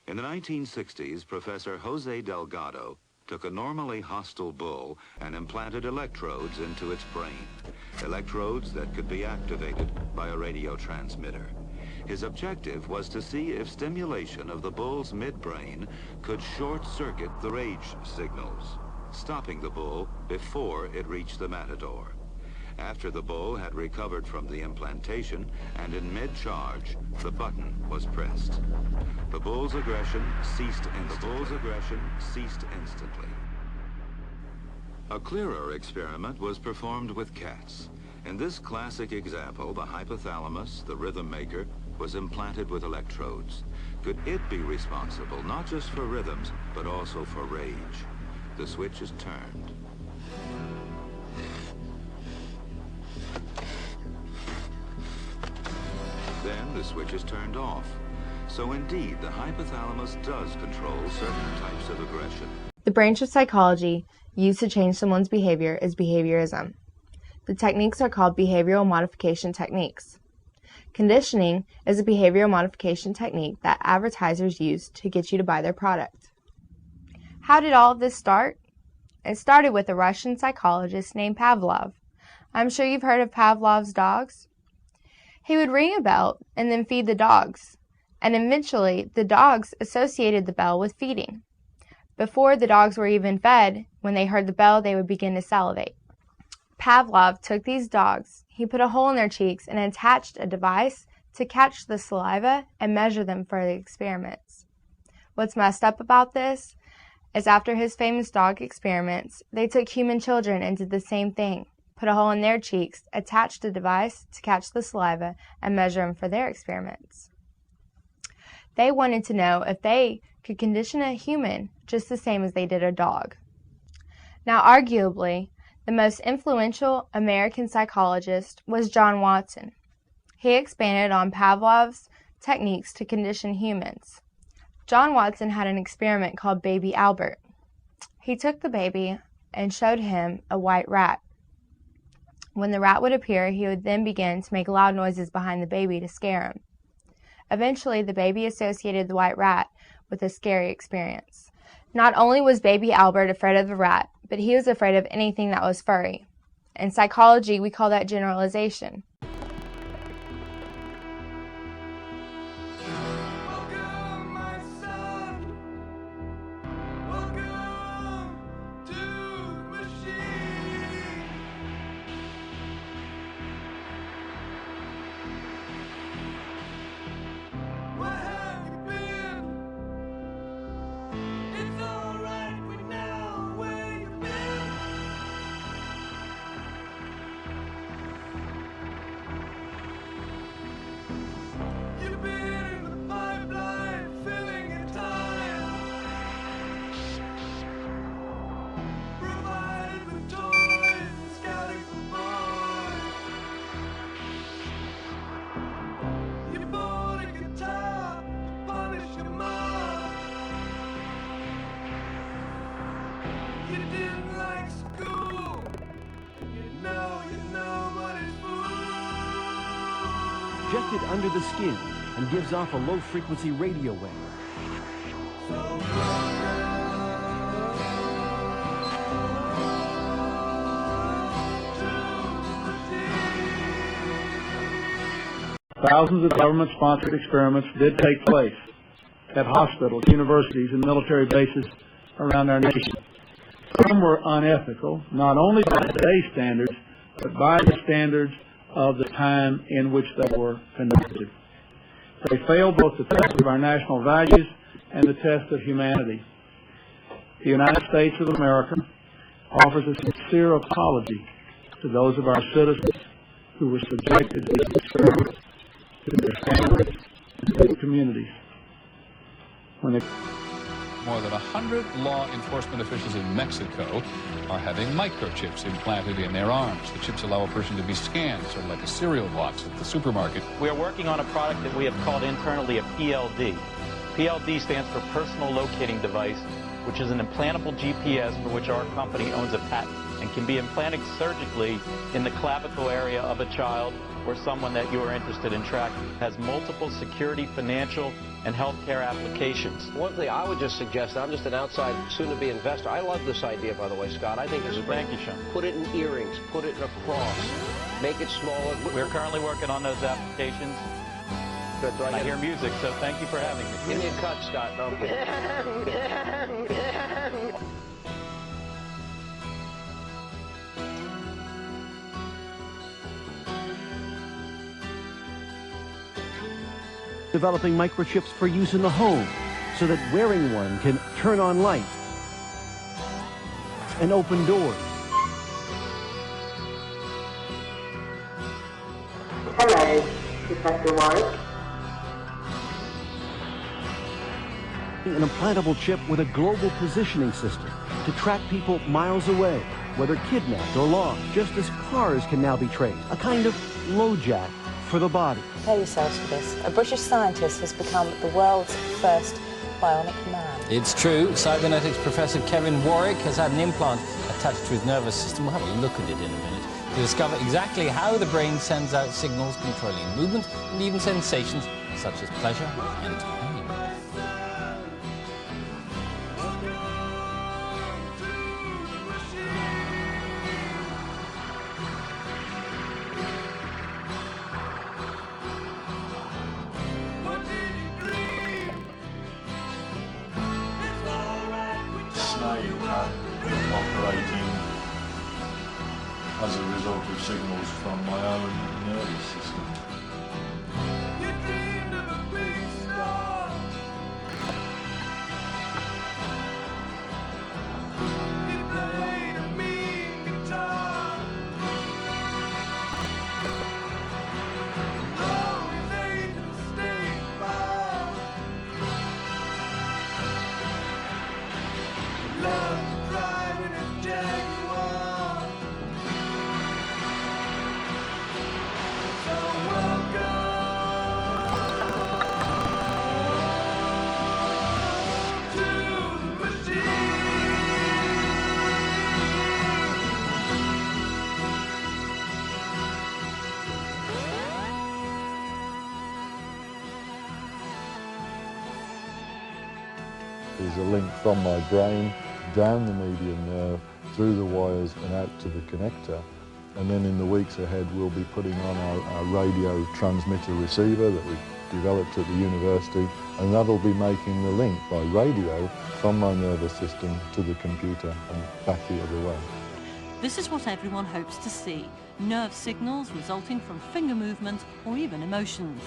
In the 1960s, Professor Jose Delgado took a normally hostile bull and implanted electrodes into its brain, electrodes that could be activated by a radio transmitter. His objective was to see if stimulation of the bull's midbrain could short-circuit the rage signals, stopping the bull before it reached the matador. After the bull had recovered from the implantation and in mid-charge, the button was pressed. The bull's aggression ceased instantly. A clearer experiment was performed with cats. In this classic example, the hypothalamus, the rhythm maker, was implanted with electrodes. Could it be responsible not just for rhythms, but also for rage? The switch is turned. Then the switch is turned off. So indeed, the hypothalamus does control certain types of aggression. The branch of psychology used to change someone's behavior is behaviorism. The techniques are called behavioral modification techniques. Conditioning is a behavioral modification technique that advertisers use to get you to buy their product. How did all of this start? It started with a Russian psychologist named Pavlov. I'm sure you've heard of Pavlov's dogs. He would ring a bell and then feed the dogs, and eventually the dogs associated the bell with feeding. Before the dogs were even fed, when they heard the bell, they would begin to salivate. Pavlov took these dogs, he put a hole in their cheeks and attached a device to catch the saliva and measure them for the experiments. What's messed up about this is after his famous dog experiments, they took human children and did the same thing, put a hole in their cheeks, attached a device to catch the saliva and measure them for their experiments. They wanted to know if they could condition a human just the same as they did a dog. Now, arguably, the most influential American psychologist was John Watson. He expanded on Pavlov's techniques to condition humans. John Watson had an experiment called Baby Albert. He took the baby and showed him a white rat. When the rat would appear, he would then begin to make loud noises behind the baby to scare him. Eventually, the baby associated the white rat with a scary experience. Not only was baby Albert afraid of the rat, but he was afraid of anything that was furry. In psychology, we call that generalization. Injected under the skin and gives off a low-frequency radio wave. Thousands of government-sponsored experiments did take place at hospitals, universities, and military bases around our nation. Some were unethical, not only by today's standards, but by the standards of the time in which they were conducted. They failed both the test of our national values and the test of humanity. The United States of America offers a sincere apology to those of our citizens who were subjected to these experiments, to their families, and to their communities. More than 100 law enforcement officials in Mexico are having microchips implanted in their arms. The chips allow a person to be scanned, sort of like a cereal box at the supermarket. We are working on a product that we have called internally a PLD. PLD stands for Personal Locating Device, which is an implantable GPS for which our company owns a patent and can be implanted surgically in the clavicle area of a child or someone that you are interested in tracking. It has multiple security, financial, and healthcare applications. One thing I would just suggest, I'm just an outside, soon-to-be investor. I love this idea, by the way, Scott. I think it's great. Thank you, Sean. Put it in earrings, put it in a cross, make it smaller. We're currently working on those applications. Good. I hear music, so thank you for having me. Give me a cut, Scott. No, I'm kidding. Developing microchips for use in the home so that wearing one can turn on lights and open doors. Hello, Professor Warwick. An implantable chip with a global positioning system to track people miles away, whether kidnapped or lost, just as cars can now be traced. A kind of LoJack for the body. Prepare yourselves for this. A British scientist has become the world's first bionic man. It's true. Cybernetics Professor Kevin Warwick has had an implant attached to his nervous system. We'll have a look at it in a minute to discover exactly how the brain sends out signals controlling movement and even sensations such as pleasure and pain. Operating as a result of signals from my own nervous system. There's a link from my brain down the median nerve, through the wires and out to the connector. And then in the weeks ahead we'll be putting on our radio transmitter receiver that we developed at the university, and that'll be making the link by radio from my nervous system to the computer and back the other way. This is what everyone hopes to see, nerve signals resulting from finger movement or even emotions.